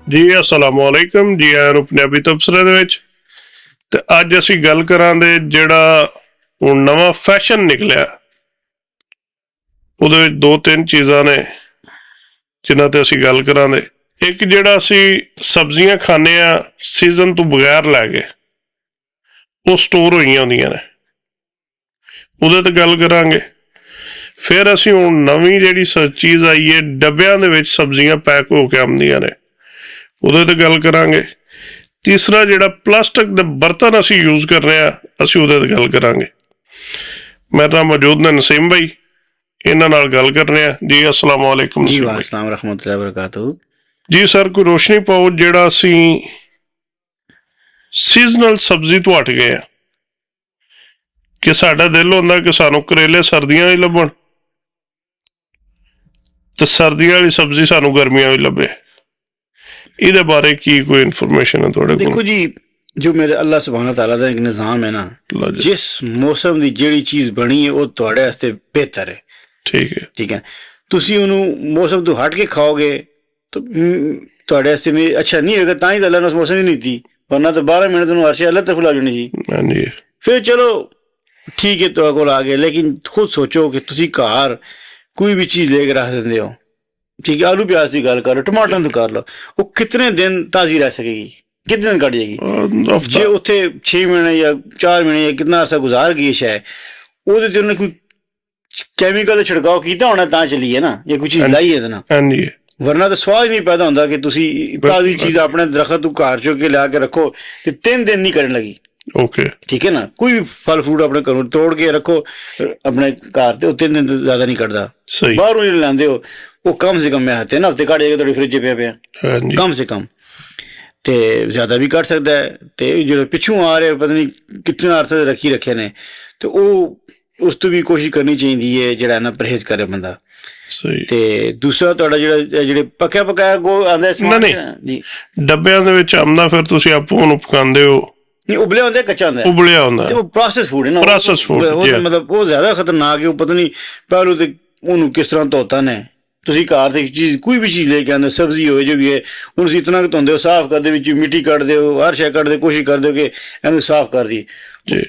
ਜੀ अस्सलामुअलैकुम जी आया ਨੂੰ ਪੰਜਾਬੀ ਤਬਸਰੇ ਦੇ ਵਿੱਚ। ਤੇ ਅੱਜ ਅਸੀਂ ਗੱਲ ਕਰਾਂਗੇ ਜਿਹੜਾ ਹੁਣ ਨਵਾਂ ਫੈਸ਼ਨ ਨਿਕਲਿਆ, ਉਹਦੇ ਵਿੱਚ ਦੋ ਤਿੰਨ ਚੀਜ਼ਾਂ ਨੇ ਜਿਨ੍ਹਾਂ ਤੇ ਅਸੀਂ ਗੱਲ ਕਰਾਂਗੇ। ਇੱਕ ਜਿਹੜਾ ਅਸੀਂ ਸਬਜ਼ੀਆਂ ਖਾਂਦੇ ਆ ਸੀਜ਼ਨ ਤੋਂ ਬਗੈਰ ਲੈ ਕੇ, ਉਹ ਸਟੋਰ ਹੋਈਆਂ ਹੁੰਦੀਆਂ ਨੇ, ਉਹਦੇ ਤੇ ਗੱਲ ਕਰਾਂਗੇ। ਫਿਰ ਅਸੀਂ ਹੁਣ ਨਵੀਂ ਜਿਹੜੀ ਚੀਜ਼ ਆਈ ਹੈ ਡੱਬਿਆਂ ਦੇ ਵਿੱਚ ਸਬਜ਼ੀਆਂ ਪੈਕ ਹੋ ਕੇ ਆਉਂਦੀਆਂ ਨੇ, ਉਹਦੇ ਤੇ ਗੱਲ ਕਰਾਂਗੇ। ਤੀਸਰਾ ਜਿਹੜਾ ਪਲਾਸਟਿਕ ਦੇ ਬਰਤਨ ਅਸੀਂ ਯੂਜ਼ ਕਰ ਰਹੇ ਹਾਂ, ਅਸੀਂ ਉਹਦੇ ਤੇ ਗੱਲ ਕਰਾਂਗੇ। ਮੇਰੇ ਨਾਲ ਮੌਜੂਦ ਨੇ ਨਸੀਮ ਭਾਈ, ਇਹਨਾਂ ਨਾਲ ਗੱਲ ਕਰ ਰਹੇ ਹਾਂ ਜੀ। अस्सलाम वालेकुम जी वालेकुम रहमतुल्लाहि व बरकातहू। ਜੀ ਸਰ, ਕੋਈ ਰੋਸ਼ਨੀ ਪਾਓ ਜਿਹੜਾ ਅਸੀਂ ਸੀਜ਼ਨਲ ਸਬਜ਼ੀ ਤੋਂ ਹਟ ਗਏ ਆ, ਕਿ ਸਾਡਾ ਦਿਲ ਹੁੰਦਾ ਕਿ ਸਾਨੂੰ ਕਰੇਲੇ ਸਰਦੀਆਂ ਹੀ ਲੱਭਣ ਤੇ ਸਰਦੀਆਂ ਵਾਲੀ ਸਬਜ਼ੀ ਸਾਨੂੰ ਗਰਮੀਆਂ ਵੀ ਲੱਭੇ। ਇਹਦੇ ਬਾਰੇ ਕੀ ਕੋਈ ਇਨਫੋਰਮੇਸ਼ਨ ਹੈ ਤੁਹਾਡੇ ਕੋਲ? देखो जी, जो मेरे अल्लाह सुभान तआला दा एक निज़ाम है ना, जिस मौसम ਦੀ ਜਿਹੜੀ ਚੀਜ਼ ਬਣੀ ਹੈ ਉਹ ਤੁਹਾਡੇ ਵਾਸਤੇ ਬਿਹਤਰ ਹੈ। ठीक है ਤੁਸੀਂ ਉਹਨੂੰ ਮੌਸਮ ਤੋਂ ਹਟ ਕੇ ਖਾਓਗੇ ਤਾਂ ਤੁਹਾਡੇ ਵਾਸਤੇ ਵੀ ਅੱਛਾ ਨਹੀਂ ਹੋਏਗਾ। ਤਾਂ ਹੀ ਤਾਂ ਅੱਲਾਹ ਨੇ ਉਸ ਮੌਸਮ ਹੀ ਨਹੀਂ ਦਿੱਤੀ, ਵਰਨਾ ਤਾਂ 12 ਮਹੀਨੇ ਤੁਹਾਨੂੰ ਅਰਸ਼ ਅੱਲਾਹ ਤਰਫ ਲਾ ਜਾਣੀ ਸੀ। ਹਾਂਜੀ, ਫਿਰ ਚਲੋ ਠੀਕ ਹੈ ਤੁਹਾਡੇ ਕੋਲ ਆ ਗਏ, ਲੇਕਿਨ ਖੁਦ ਸੋਚੋ ਕਿ ਤੁਸੀਂ ਘਰ ਕੋਈ ਵੀ ਚੀਜ਼ ਲੈ ਕੇ ਰੱਖ ਦਿੰਦੇ ਹੋ, ठीक है, आलू प्याज की गल कर लो, टमाटर की कर लो, वो कितने दिन ताज़ी रह सकेगी, कितने दिन कट जाएगी? जे उत्थे 6 महीने या 4 महीने या कितना अरसा गुजार गई शायद, ਉਹਦੇ ਤੇ ਉਹਨੇ ਕੋਈ ਕੈਮੀਕਲ ਦਾ ਛਿੜਕਾਅ ਕੀਤਾ ਹੋਣਾ ਤਾਂ ਚੱਲੀ ਹੈ ਨਾ, ਇਹ ਕੋਈ ਚੀਜ਼ ਲਾਈ ਹੈ ਨਾ, ਵਰਨਾ ਤਾਂ ਸਵਾਦ ਹੀ ਨਹੀਂ ਪੈਦਾ ਹੁੰਦਾ ਕਿ ਤੁਸੀਂ ਤਾਜ਼ੀ ਚੀਜ਼ ਆਪਣੇ ਦਰਖਤ ਤੋਂ ਘਰ ਚੁੱਕ ਕੇ ਲਿਆ ਕੇ ਰੱਖੋ ਤੇ 3 ਦਿਨ ਨਹੀਂ ਕਰਨ ਲੱਗੀ। ओके ठीक है ना, कोई भी फल फ्रूट अपने घरों तोड़ के रखो अपने घर ते 3 दिन तो ज्यादा नहीं कटदा। बाहरों जो लांदे हो वो कम से कम मैं हफ्ते ना हफ्ते कट जाएगा थोड़ी फ्रिज पे कम से कम, ते ज्यादा भी कट सकता है। ते जो पिछू आ रहे पता नहीं कितने अरसे रखी रखे ने, तो वो उस तो भी कोशिश करनी चाहिए जेड़ा ना परहेज करे बंदा। ਤੇ ਦੂਸਰਾ ਤੁਹਾਡਾ ਜਿਹੜੇ ਪੱਕਿਆ ਪਕਾਇਆ ਕੋ ਆਂਦਾ ਸਮਾਨ ਜੀ ਡੱਬਿਆਂ ਦੇ ਵਿੱਚ ਆਉਂਦਾ, ਫਿਰ ਤੁਸੀਂ ਆਪੋ ਉਹਨੂੰ ਪਕਾਉਂਦੇ ਹੋ? ਨਹੀਂ, ਉਬਲਿਆ ਹੁੰਦਾ, ਕੱਚਾ ਹੁੰਦਾ, ਉਬਲਿਆ ਹੁੰਦਾ, ਤੇ ਉਹ ਪ੍ਰੋਸੈਸ ਫੂਡ ਹੈ ਨਾ, ਪ੍ਰੋਸੈਸ ਫੂਡ ਮਤਲਬ ਉਹ ਜ਼ਿਆਦਾ ਖਤਰਨਾਕ ਹੈ। ਉਹ ਪਤਾ ਨਹੀਂ ਪਹਿਲੂ ਤੇ ਉਹਨੂੰ ਕਿਸ ਤਰ੍ਹਾਂ ਧੋਤਾ ਨੇ। ਤੁਸੀਂ ਘਰ ਦੀ ਚੀਜ਼ ਕੋਈ ਵੀ ਚੀਜ਼ ਲੈ ਕੇ ਆਉਂਦੇ, ਸਬਜ਼ੀ ਹੋਵੇ ਜੋ ਵੀ ਹੈ, ਹੁਣ ਤੁਸੀਂ ਇਤਨਾ ਕੁ ਧੋਂਦੇ ਹੋ, ਸਾਫ਼ ਕਰਦੇ, ਵਿੱਚ ਮਿੱਟੀ ਕੱਢਦੇ ਹੋ, ਹਰ ਸ਼ੈ ਕੱਢਦੇ, ਕੋਸ਼ਿਸ਼ ਕਰਦੇ ਹੋ ਕਿ ਇਹਨੂੰ ਸਾਫ਼ ਕਰ ਦੀ।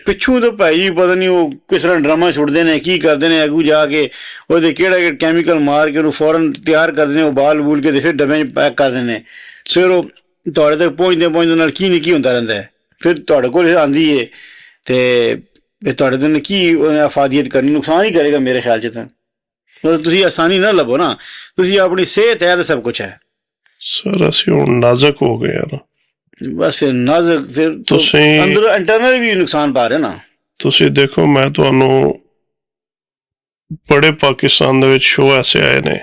ਪਿੱਛੋਂ ਤਾਂ ਭਾਈ ਜੀ ਪਤਾ ਨਹੀਂ ਉਹ ਕਿਸ ਤਰ੍ਹਾਂ ਡਰਾਮਾ ਛੁੱਟਦੇ ਨੇ, ਕੀ ਕਰਦੇ ਨੇ, ਅੱਗੂ ਜਾ ਕੇ ਉਹਦੇ ਕਿਹੜਾ ਕੈਮੀਕਲ ਮਾਰ ਕੇ ਉਹਨੂੰ ਫੌਰਨ ਤਿਆਰ ਕਰਦੇ ਨੇ, ਉਬਾਲ ਬੂਲ ਕੇ ਤੇ ਫਿਰ ਡੱਬਿਆਂ 'ਚ ਪੈਕ ਕਰ ਦਿੰਦੇ ਨੇ। ਫਿਰ ਉਹ ਤੁਹਾਡੇ ਤੱਕ ਪਹੁੰਚਦੇ ਨਾਲ ਕੀ ਨਹੀਂ ਕੀ ਹੁੰਦਾ ਰਹਿੰਦਾ ਹੈ। ਫਿਰ ਤੁਹਾਡੇ ਕੋਲ ਆਉਂਦੀ ਹੈ ਤੇ ਫਿਰ ਤੁਹਾਡੇ ਤੋਂ ਕੀ ਅਫਾਦੀਅਤ ਕਰਨੀ, ਨੁਕਸਾਨ ਹੀ ਕਰੇਗਾ ਮੇਰੇ ਖਿਆਲ 'ਚ। ਤਾਂ ਮਤਲਬ ਤੁਸੀਂ ਆਸਾਨੀ ਨਾ ਲੱਭੋ ਨਾ, ਤੁਸੀਂ ਆਪਣੀ ਸਿਹਤ ਹੈ ਤਾਂ ਸਭ ਕੁਛ ਹੈ। ਸਰ ਅਸੀਂ ਹੁਣ ਨਾਜ਼ੁਕ ਹੋ ਗਏ ਨਾ, ਬਸ ਫਿਰ ਨਾਜ਼ੁਕ, ਫਿਰ ਤੁਸੀਂ ਅੰਦਰ ਇੰਟਰਨਲ ਵੀ ਨੁਕਸਾਨ ਪਾ ਰਹੇ ਨਾ। ਤੁਸੀਂ ਦੇਖੋ, ਮੈਂ ਤੁਹਾਨੂੰ ਬੜੇ ਪਾਕਿਸਤਾਨ ਦੇ ਵਿੱਚ ਸ਼ੋਅ ਐਸੇ ਆਏ ਨੇ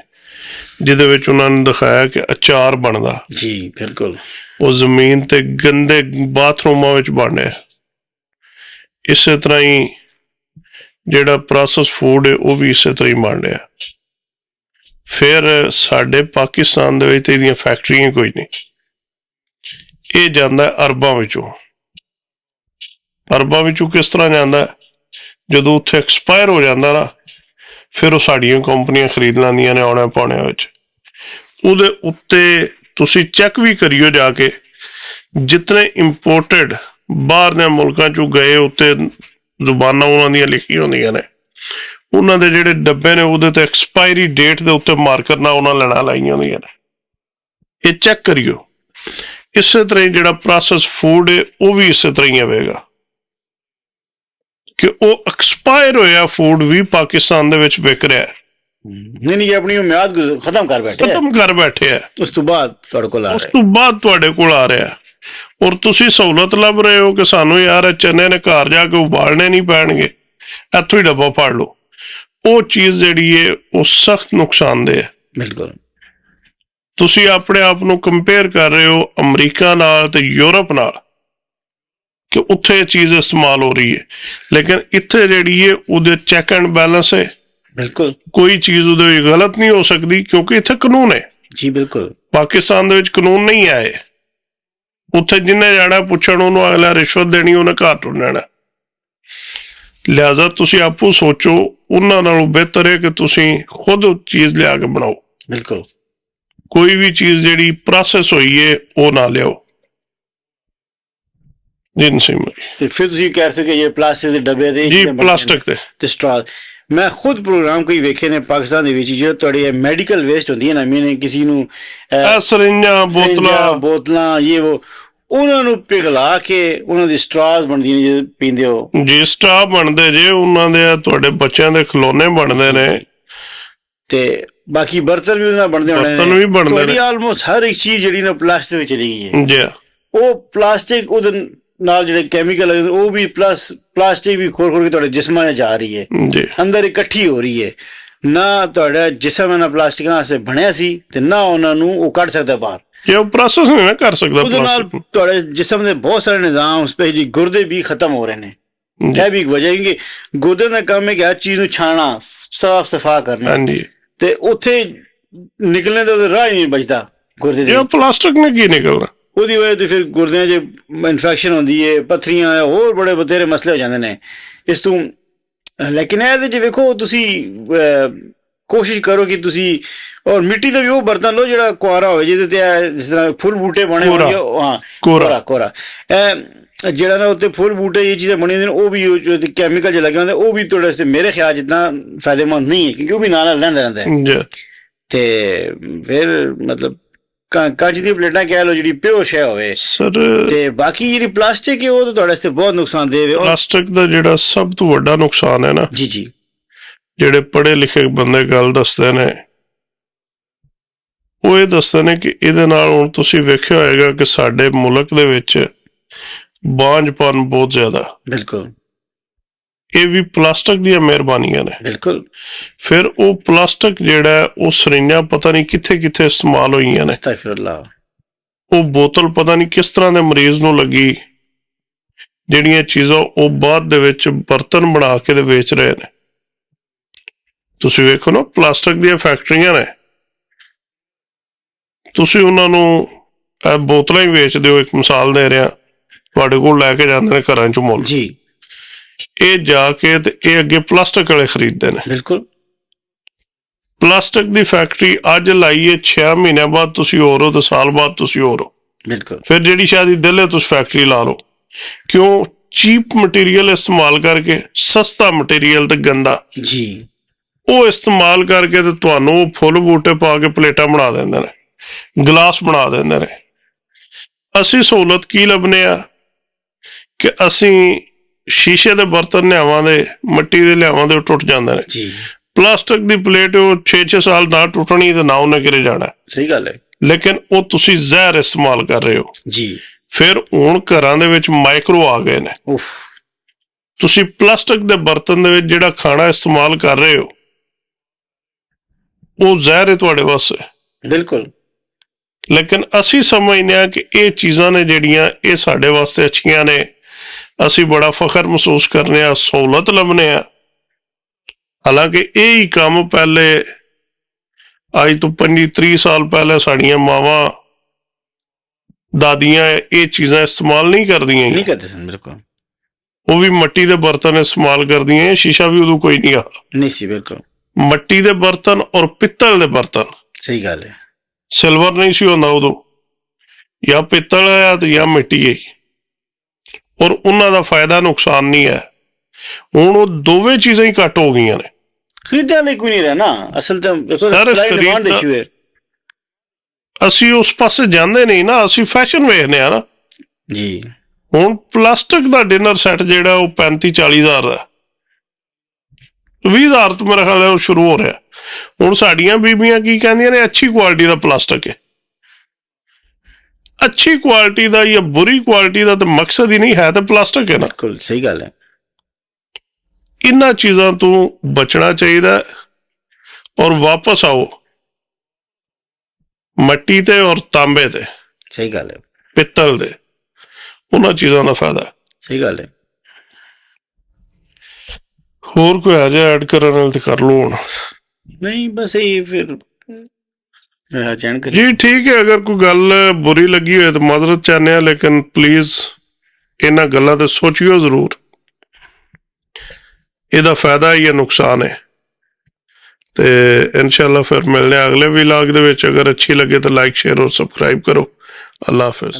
ਜਿਹਦੇ ਵਿੱਚ ਉਹਨਾਂ ਨੇ ਦਿਖਾਇਆ ਕਿ ਅਚਾਰ ਬਣਦਾ। ਜੀ ਬਿਲਕੁਲ, ਉਹ ਜ਼ਮੀਨ ਤੇ ਗੰਦੇ ਬਾਥਰੂਮਾਂ ਵਿੱਚ ਬਣ ਰਿਹਾ। ਇਸੇ ਤਰ੍ਹਾਂ ਹੀ ਜਿਹੜਾ ਪ੍ਰੋਸੈਸ ਫੂਡ ਹੈ ਉਹ ਵੀ ਇਸੇ ਤਰ੍ਹਾਂ ਹੀ ਬਣ ਰਿਹਾ। ਫਿਰ ਸਾਡੇ ਪਾਕਿਸਤਾਨ ਦੇ ਵਿੱਚ ਤੇ ਇਹਦੀਆਂ ਫੈਕਟਰੀਆਂ ਕੋਈ ਨਹੀਂ, ਇਹ ਜਾਂਦਾ ਅਰਬਾਂ ਵਿੱਚੋਂ। ਅਰਬਾਂ ਵਿੱਚੋਂ ਕਿਸ ਤਰ੍ਹਾਂ ਜਾਂਦਾ? ਜਦੋਂ ਉੱਥੇ ਐਕਸਪਾਇਰ ਹੋ ਜਾਂਦਾ ਨਾ, ਫਿਰ ਉਹ ਸਾਡੀਆਂ ਕੰਪਨੀਆਂ ਖਰੀਦ ਲੈਂਦੀਆਂ ਨੇ ਆਉਣਾ ਪਾਉਣਿਆਂ ਵਿੱਚ। ਉਹਦੇ ਉੱਤੇ ਤੁਸੀਂ ਚੈੱਕ ਵੀ ਕਰਿਓ ਜਾ ਕੇ, ਜਿਤਨੇ ਇੰਪੋਰਟਡ ਬਾਹਰ ਦੇ ਮੁਲਕਾਂ 'ਚੋਂ ਗਏ, ਉੱਤੇ ਜ਼ੁਬਾਨਾਂ ਉਹਨਾਂ ਦੀਆਂ ਲਿਖੀਆਂ ਹੁੰਦੀਆਂ ਨੇ, ਉਹਨਾਂ ਦੇ ਜਿਹੜੇ ਡੱਬੇ ਨੇ ਉਹਦੇ ਤੇ ਐਕਸਪਾਇਰੀ ਡੇਟ ਦੇ ਉੱਤੇ ਮਾਰਕਰ ਨਾਲ ਉਹਨਾਂ ਲੈਣਾ ਲਾਈਆਂ ਹੁੰਦੀਆਂ ਨੇ। ਇਹ ਚੈੱਕ ਕਰਿਓ। ਇਸੇ ਤਰ੍ਹਾਂ ਹੀ ਜਿਹੜਾ ਪ੍ਰੋਸੈਸ ਫੂਡ ਹੈ ਉਹ ਵੀ ਇਸੇ ਤਰ੍ਹਾਂ ਹੀ ਆਵੇਗਾ ਕਿ ਉਹ ਐਕਸਪਾਇਰ ਹੋਇਆ ਫੂਡ ਵੀ ਪਾਕਿਸਤਾਨ ਦੇ ਵਿੱਚ ਵਿਕ ਰਿਹਾ। ਨਹੀਂ ਆਪਣੀ ਮਿਆਦ ਖਤਮ ਕਰ ਬੈਠੇ ਆ, ਉਸ ਤੋਂ ਬਾਅਦ ਤੁਹਾਡੇ ਕੋਲ ਆ ਰਿਹਾ। ਔਰ ਤੁਸੀਂ ਸਹੂਲਤ ਲੱਭ ਰਹੇ ਹੋ ਕਿ ਸਾਨੂੰ ਯਾਰ ਚਨੇ ਨੇ ਘਰ ਜਾ ਕੇ ਉਬਾਲਣੇ ਨਹੀਂ ਪੈਣਗੇ, ਇੱਥੋਂ ਹੀ ਡੱਬਾ ਫੜ ਲਓ। ਉਹ ਚੀਜ਼ ਜਿਹੜੀ ਹੈ ਉਹ ਸਖਤ ਨੁਕਸਾਨਦੇਹ ਹੈ। ਬਿਲਕੁਲ, ਤੁਸੀਂ ਆਪਣੇ ਆਪ ਨੂੰ ਕੰਪੇਅਰ ਕਰ ਰਹੇ ਹੋ ਅਮਰੀਕਾ ਨਾਲ ਤੇ ਯੂਰਪ ਨਾਲ ਕਿ ਉੱਥੇ ਇਹ ਚੀਜ਼ ਇਸਤੇਮਾਲ ਹੋ ਰਹੀ ਹੈ, ਲੇਕਿਨ ਇੱਥੇ ਜਿਹੜੀ ਹੈ ਉਹਦੇ ਚੈੱਕ ਐਂਡ ਬੈਲੈਂਸ ਹੈ। ਬਿਲਕੁਲ, ਕੋਈ ਚੀਜ਼ ਉਹਦੇ ਵਿੱਚ ਗਲਤ ਨਹੀਂ ਹੋ ਸਕਦੀ ਕਿਉਂਕਿ ਇੱਥੇ ਕਾਨੂੰਨ ਹੈ। ਜੀ ਬਿਲਕੁਲ, ਪਾਕਿਸਤਾਨ ਦੇ ਵਿੱਚ ਕਾਨੂੰਨ ਨਹੀਂ ਆਏ। ਉੱਥੇ ਜਿੰਨੇ ਜਾਣਾ ਪੁੱਛਣ ਉਹਨੂੰ ਅਗਲਾ ਰਿਸ਼ਵਤ ਦੇਣੀ, ਉਹਨੇ ਘਰ ਟੁੱਟਣਾ। ਲਿਹਾਜ਼ਾ ਤੁਸੀਂ ਆਪੂ ਸੋਚੋ, ਉਹਨਾਂ ਨਾਲੋਂ ਬਿਹਤਰ ਹੈ ਕਿ ਤੁਸੀਂ ਖੁਦ ਚੀਜ਼ ਲਿਆ ਕੇ ਬਣਾਓ। ਬਿਲਕੁਲ, ਕੋਈ ਵੀ ਚੀਜ਼ ਜਿਹੜੀ ਪ੍ਰੋਸੈਸ ਹੋਈ ਹੈ ਉਹ ਨਾ ਲਿਆਓ ਜੀ ਨਸੀਮ ਭਾਈ। ਤੇ ਫਿਰ ਤੁਸੀਂ ਕਹਿ ਸਕਦੇ ਜੇ ਪਲਾਸਟਿਕ ਦੇ ਡੱਬੇ ਦੇ ਜੀ ਪਲਾਸਟਿਕ ਤੇ ਸਟ੍ਰਾ। ਮੈਂ ਖੁਦ ਪ੍ਰੋਗਰਾਮ ਕੋਈ ਵੇਖੇ ਨੇ ਪਾਕਿਸਤਾਨ ਦੇ ਵਿੱਚ ਜਿਹੜਾ ਤੁਹਾਡੇ ਮੈਡੀਕਲ ਵੇਸਟ ਹੁੰਦੀ ਹੈ ਨਾ, ਮੀਨਿੰਗ ਕਿਸੇ ਨੂੰ ਸਰਿੰਜਾਂ ਬੋਤਲਾਂ ਇਹ ਉਹ, ਉਹਨਾਂ ਨੂੰ ਪਿਘਲਾ ਕੇ ਉਹਨਾਂ ਦੀ ਸਟਰਾਜ਼ ਬਣਦੀਆਂ ਨੇ ਜੇ ਪੀਂਦੇ ਹੋ ਜੀ, ਸਟਰਾ ਬਣਦੇ ਜੇ ਉਹਨਾਂ ਦੇ, ਤੁਹਾਡੇ ਬੱਚਿਆਂ ਦੇ ਖਿਲੌਣੇ ਬਣਦੇ ਨੇ ਤੇ ਬਾਕੀ ਬਰਤਨ ਵੀ ਉਹਨਾਂ ਨਾਲ ਬਣਦੇ ਹੋਣੇ ਬਰਤਨ ਵੀ ਬਣਦੇ ਤੁਹਾਡੀ ਨੇ। ਆਲਮੋਸਟ ਹਰ ਇੱਕ ਚੀਜ਼ ਜਿਹੜੀ ਨਾ ਪਲਾਸਟਿਕ ਦੀ ਚਲੀ ਗਈ ਹੈ ਜੀ ਉਹ ਪਲਾਸਟਿਕ ਉਹਦੇ ਨਾਲ ਜਿਹੜੇ ਕੈਮੀਕਲ ਉਹ ਵੀ ਪਲਾਸਟਿਕ ਵੀ ਖੋਲ ਕੇ ਤੁਹਾਡੇ ਜਿਸਮਾਂ 'ਚ ਜਾ ਰਹੀ ਹੈ, ਜੀ ਅੰਦਰ ਇਕੱਠੀ ਹੋ ਰਹੀ ਹੈ। ਨਾ ਤੁਹਾਡਾ ਜਿਸਮ ਇਹਨਾਂ ਪਲਾਸਟਿਕ ਨਾਲ ਸੇ ਬਣਿਆ ਸੀ ਤੇ ਨਾ ਉਹਨਾਂ ਨੂੰ ਉਹ ਕੱਢ ਸਕਦਾ ਬਾਹਰ, ਜੇ ਉਹ ਪ੍ਰੋਸੈਸ ਨਹੀਂ ਨਾ ਕਰ ਸਕਦਾ ਉਹਦੇ ਨਾਲ ਪਲਾਸਟਿਕ। ਤੁਹਾਡੇ ਜਿਸਮ ਦੇ ਬਹੁਤ ਸਾਰੇ ਨਿਜ਼ਾਮ ਸਪੈਸ਼ਲੀ ਗੁਰਦੇ ਵੀ ਖਤਮ ਹੋ ਰਹੇ ਨੇ। ਇਹ ਵੀ ਇੱਕ ਵਜ੍ਹਾ ਹੈ ਕਿ ਗੁਰਦੇ ਦਾ ਕੰਮ ਹੈ ਕਿ ਹਰ ਚੀਜ਼ ਨੂੰ ਛਾਣਾ, ਸਾਫ਼ ਸਫਾ ਕਰਨਾ, ਹਾਂਜੀ, ਤੇ ਉੱਥੇ ਨਿਕਲਣੇ ਦਾ ਰਾਹ ਹੀ ਨਹੀਂ ਬਚਦਾ ਗੁਰਦੇ ਜੇ ਦੇ। ਉਹ ਪਲਾਸਟਿਕ ਨੇ ਕੀ ਨਿਕਲਣਾ, ਉਹਦੀ ਵਜ੍ਹਾ ਤੇ ਫਿਰ ਗੁਰਦਿਆਂ 'ਚ ਇਨਫੈਕਸ਼ਨ ਹੁੰਦੀ ਹੈ, ਪੱਥਰੀਆਂ, ਹੋਰ ਬੜੇ ਬਥੇਰੇ ਮਸਲੇ ਹੋ ਜਾਂਦੇ ਨੇ ਇਸ ਤੋਂ। ਲੇਕਿਨ ਇਹਦੇ 'ਚ ਵੇਖੋ ਤੁਸੀਂ ਕੋਸ਼ਿਸ਼ ਕਰੋ ਕਿ ਤੁਸੀਂ ਔਰ ਮਿੱਟੀ ਦਾ ਵੀ ਉਹ ਬਰਤਨ ਲਓ ਜਿਹੜਾ ਕੁਆਰਾ ਹੋਵੇ, ਜਿਹਦੇ ਤੇ ਜਿਸ ਤਰ੍ਹਾਂ ਫੁੱਲ ਬੂਟੇ ਬਣੇ ਹੋਣਗੇ। ਹਾਂ, ਕੋਰਾ ਇਹ ਜਿਹੜਾ ਨਾ ਉੱਤੇ ਫੁੱਲ ਬੂਟੇ ਇਹ ਚੀਜ਼ਾਂ ਬਣੀਆਂ ਨੇ, ਉਹ ਵੀ ਕੈਮੀਕਲ ਜਿਹੇ ਲੱਗੇ ਹੁੰਦੇ, ਉਹ ਵੀ ਤੁਹਾਡੇ ਵਾਸਤੇ ਮੇਰੇ ਖਿਆਲ ਜਿੱਦਾਂ ਫਾਇਦੇਮੰਦ ਨਹੀਂ ਹੈ, ਕਿਉਂਕਿ ਉਹ ਵੀ ਨਾਲ ਰਹਿੰਦਾ ਤੇ ਫਿਰ ਮਤਲਬ ਕੱਚ ਦੀ ਪਲੇਟਾਂ ਕਹਿ ਲਓ ਜਿਹੜੀ ਪਿਓਰ ਸ਼ੈ ਹੋਵੇ ਸਰ। ਤੇ ਬਾਕੀ ਜਿਹੜੀ ਪਲਾਸਟਿਕ ਹੈ ਉਹ ਤਾਂ ਤੁਹਾਡੇ ਵਾਸਤੇ ਬਹੁਤ ਨੁਕਸਾਨਦੇਹ ਹੈ। ਪਲਾਸਟਿਕ ਦਾ ਜਿਹੜਾ ਸਭ ਤੋਂ ਵੱਡਾ ਨੁਕਸਾਨ ਹੈ ਨਾ, ਜੀ ਜੀ, ਜਿਹੜੇ ਪੜ੍ਹੇ ਲਿਖੇ ਬੰਦੇ ਗੱਲ ਦੱਸਦੇ ਨੇ, ਉਹ ਇਹ ਦੱਸਦੇ ਨੇ ਕਿ ਇਹਦੇ ਨਾਲ ਹੁਣ ਤੁਸੀਂ ਵੇਖਿਆ ਹੋਏਗਾ ਕਿ ਸਾਡੇ ਮੁਲਕ ਦੇ ਵਿੱਚ ਬਾਂਝਪਨ ਬਹੁਤ ਜ਼ਿਆਦਾ। ਬਿਲਕੁਲ, ਇਹ ਵੀ ਪਲਾਸਟਿਕ ਦੀਆਂ ਮਿਹਰਬਾਨੀਆਂ ਨੇ। ਬਿਲਕੁਲ। ਫਿਰ ਉਹ ਪਲਾਸਟਿਕ ਜਿਹੜਾ ਉਹ ਸਰਿੰਜਾਂ ਪਤਾ ਨਹੀਂ ਕਿੱਥੇ ਕਿੱਥੇ ਇਸਤੇਮਾਲ ਹੋਈਆਂ ਨੇ, ਅਸਤਗਫਿਰੁੱਲਾਹ। ਉਹ ਬੋਤਲ ਪਤਾ ਨਹੀਂ ਕਿਸ ਤਰ੍ਹਾਂ ਦੇ ਮਰੀਜ਼ ਨੂੰ ਲੱਗੀ, ਜਿਹੜੀਆਂ ਚੀਜ਼ਾਂ ਉਹ ਬਾਅਦ ਦੇ ਵਿੱਚ ਬਰਤਨ ਬਣਾ ਕੇ ਤੇ ਵੇਚ ਰਹੇ ਨੇ। ਤੁਸੀਂ ਵੇਖੋ ਨਾ, ਪਲਾਸਟਿਕ ਦੀਆਂ ਫੈਕਟਰੀਆਂ ਨੇ, ਤੁਸੀਂ ਉਹਨਾਂ ਨੂੰ ਇਹ ਬੋਤਲਾਂ ਹੀ ਵੇਚ ਦਿਓ, ਇੱਕ ਮਿਸਾਲ ਦੇ ਰਿਹਾ, ਤੁਹਾਡੇ ਕੋਲ ਲੈ ਕੇ ਜਾਂਦੇ ਨੇ ਘਰਾਂ 'ਚ ਮੁੱਲ ਜੀ, ਇਹ ਜਾ ਕੇ ਤੇ ਇਹ ਅੱਗੇ ਪਲਾਸਟਿਕ ਵਾਲੇ ਖਰੀਦਦੇ ਨੇ। ਬਿਲਕੁਲ। ਪਲਾਸਟਿਕ ਦੀ ਫੈਕਟਰੀ ਅੱਜ ਲਾਈਏ, 6 ਮਹੀਨਿਆਂ ਬਾਅਦ ਤੁਸੀਂ ਹੋਰ ਹੋ ਤੇ ਸਾਲ ਬਾਅਦ ਤੁਸੀਂ ਹੋਰ ਹੋ। ਬਿਲਕੁਲ। ਫਿਰ ਜਿਹੜੀ ਸ਼ਾਇਦ ਦਿਲ ਹੈ ਤੁਸੀਂ ਫੈਕਟਰੀ ਲਾ ਲਓ, ਕਿਉਂ? ਚੀਪ ਮਟੀਰੀਅਲ ਇਸਤੇਮਾਲ ਕਰਕੇ, ਸਸਤਾ ਮਟੀਰੀਅਲ ਤੇ ਗੰਦਾ ਜੀ, ਉਹ ਇਸਤੇਮਾਲ ਕਰਕੇ ਤੇ ਤੁਹਾਨੂੰ ਉਹ ਫੁੱਲ ਬੂਟੇ ਪਾ ਕੇ ਪਲੇਟਾਂ ਬਣਾ ਦਿੰਦੇ ਨੇ, ਗਲਾਸ ਬਣਾ ਦਿੰਦੇ ਨੇ। ਅਸੀਂ ਸਹੂਲਤ ਕੀ ਲੱਭਨੇ ਆ ਕਿ ਅਸੀਂ ਸ਼ੀਸ਼ੇ ਦੇ ਬਰਤਨ ਲਿਆਵਾਂਗੇ, ਮਿੱਟੀ ਦੇ ਲਿਆਵਾਂਗੇ, ਉਹ ਟੁੱਟ ਜਾਂਦੇ ਨੇ। ਜੀ, ਪਲਾਸਟਿਕ ਦੀ ਪਲੇਟ ਉਹ 6-6 ਸਾਲ ਨਾ ਟੁੱਟਣੀ ਤੇ ਨਾ ਉਹਨੇ ਕਿਤੇ ਜਾਣਾ। ਸਹੀ ਗੱਲ ਹੈ। ਲੇਕਿਨ ਉਹ ਤੁਸੀਂ ਜ਼ਹਿਰ ਇਸਤੇਮਾਲ ਕਰ ਰਹੇ ਹੋ। ਜੀ, ਫਿਰ ਹੁਣ ਘਰਾਂ ਦੇ ਵਿੱਚ ਮਾਈਕਰੋ ਆ ਗਏ ਨੇ। ਉਫ, ਤੁਸੀਂ ਪਲਾਸਟਿਕ ਦੇ ਬਰਤਨ ਦੇ ਵਿੱਚ ਜਿਹੜਾ ਖਾਣਾ ਇਸਤੇਮਾਲ ਕਰ ਰਹੇ ਹੋ ਉਹ ਜ਼ਹਿਰ ਹੈ ਤੁਹਾਡੇ ਵਾਸਤੇ। ਬਿਲਕੁਲ। ਲੇਕਿਨ ਅਸੀਂ ਸਮਝਦੇ ਹਾਂ ਕਿ ਇਹ ਚੀਜ਼ਾਂ ਨੇ ਜਿਹੜੀਆਂ ਇਹ ਸਾਡੇ ਵਾਸਤੇ ਅੱਛੀਆਂ ਨੇ, ਅਸੀਂ ਬੜਾ ਫਖਰ ਮਹਿਸੂਸ ਕਰਨੇ ਆ, ਸਹੂਲਤ ਲੱਭਨੇ ਆ। ਹਾਲਾਂਕਿ ਇਹ ਹੀ ਕੰਮ ਪਹਿਲੇ ਅੱਜ ਤੋਂ 25-30 ਸਾਲ ਪਹਿਲੇ ਸਾਡੀਆਂ ਮਾਵਾਂ ਦਾਦੀਆਂ ਇਹ ਚੀਜ਼ਾਂ ਇਸਤੇਮਾਲ ਨਹੀਂ ਕਰਦੀਆਂ, ਨਹੀਂ ਕਰਦੇ ਸਨ। ਬਿਲਕੁਲ। ਉਹ ਵੀ ਮਿੱਟੀ ਦੇ ਬਰਤਨ ਇਸਤੇਮਾਲ ਕਰਦੀਆਂ, ਸ਼ੀਸ਼ਾ ਵੀ ਉਦੋਂ ਕੋਈ ਨਹੀਂ ਆ, ਨਹੀਂ ਸੀ। ਬਿਲਕੁਲ, ਮਿੱਟੀ ਦੇ ਬਰਤਨ ਔਰ ਪਿੱਤਲ ਦੇ ਬਰਤਨ। ਸਹੀ ਗੱਲ ਹੈ। ਸਿਲਵਰ ਨਹੀਂ ਸੀ ਹੁੰਦਾ ਉਦੋਂ, ਜਾਂ ਪਿੱਤਲ ਹੈ ਤੇ ਜਾਂ ਮਿੱਟੀ ਹੈ, ਔਰ ਉਹਨਾਂ ਦਾ ਫਾਇਦਾ ਨੁਕਸਾਨ ਨਹੀਂ ਹੈ। ਹੁਣ ਉਹ ਦੋਵੇਂ ਚੀਜ਼ਾਂ ਹੀ ਘੱਟ ਹੋ ਗਈਆਂ ਨੇ, ਖਰੀਦਣ ਲਈ ਕੋਈ ਨਹੀਂ ਰਿਹਾ ਨਾ। ਅਸਲ ਤਾਂ ਇਸ਼ੂ ਹੈ। ਅਸੀਂ ਉਸ ਪਾਸੇ ਜਾਂਦੇ ਨਹੀਂ ਨਾ, ਅਸੀਂ ਫੈਸ਼ਨ ਵੇਖਦੇ ਆ ਨਾ ਜੀ। ਹੁਣ ਪਲਾਸਟਿਕ ਦਾ ਡਿਨਰ ਸੈੱਟ ਜਿਹੜਾ ਉਹ 35-40 ਹਜ਼ਾਰ ਦਾ, 20 ਹਜ਼ਾਰ ਤੋਂ ਮੇਰਾ ਖਿਆਲ ਹੈ ਉਹ ਸ਼ੁਰੂ ਹੋ ਰਿਹਾ। ਹੁਣ ਸਾਡੀਆਂ ਬੀਬੀਆਂ ਕੀ ਕਹਿੰਦੀਆਂ ਨੇ, ਅੱਛੀ ਕੁਆਲਿਟੀ ਦਾ ਪਲਾਸਟਿਕ ਹੈ। ਅੱਛੀ ਕੁਆਲਿਟੀ ਦਾ ਜਾਂ ਬੁਰੀ ਕੁਆਲਿਟੀ ਦਾ ਤਾਂ ਮਕਸਦ ਹੀ ਨਹੀਂ ਹੈ, ਤਾਂ ਪਲਾਸਟਿਕ ਹੈ ਨਾ। ਬਿਲਕੁਲ ਸਹੀ ਗੱਲ ਹੈ। ਇਹਨਾਂ ਚੀਜ਼ਾਂ ਤੋਂ ਬਚਣਾ ਚਾਹੀਦਾ ਔਰ ਵਾਪਸ ਆਓ ਮਿੱਟੀ ਤੇ ਔਰ ਤਾਂਬੇ ਤੇ, ਸਹੀ ਗੱਲ ਹੈ, ਪਿੱਤਲ ਦੇ, ਉਹਨਾਂ ਚੀਜ਼ਾਂ ਦਾ ਫਾਇਦਾ। ਸਹੀ ਗੱਲ ਹੈ। ਹੋਰ ਕੋਈ ਆ ਜਾ ਐਡ ਕਰਨ ਨਾਲ ਤੇ ਕਰ ਲਓ ਹੁਣ। ਨਹੀਂ ਬਸ ਇਹ ਫਿਰ ਜੀ ਠੀਕ ਹੈ। ਅਗਰ ਕੋਈ ਗੱਲ ਬੁਰੀ ਲੱਗੀ ਹੋਏ ਤਾਂ ਮਾਜ਼ਰਤ ਚਾਹੁੰਦੇ ਹਾਂ, ਲੇਕਿਨ ਪਲੀਜ਼ ਇਹਨਾਂ ਗੱਲਾਂ ਤੇ ਸੋਚਿਓ ਜ਼ਰੂਰ, ਇਹਦਾ ਫਾਇਦਾ ਜਾਂ ਨੁਕਸਾਨ ਹੈ। ਤੇ ਇਨਸ਼ਾਅੱਲਾ ਫਿਰ ਮਿਲਦੇ ਹਾਂ ਅਗਲੇ ਵਲੌਗ ਦੇ ਵਿੱਚ। ਅਗਰ ਅੱਛੀ ਲੱਗੇ ਤਾਂ ਲਾਈਕ ਸ਼ੇਅਰ ਔਰ ਸਬਸਕ੍ਰਾਈਬ ਕਰੋ। ਅੱਲਾ ਹਾਫਿਜ਼।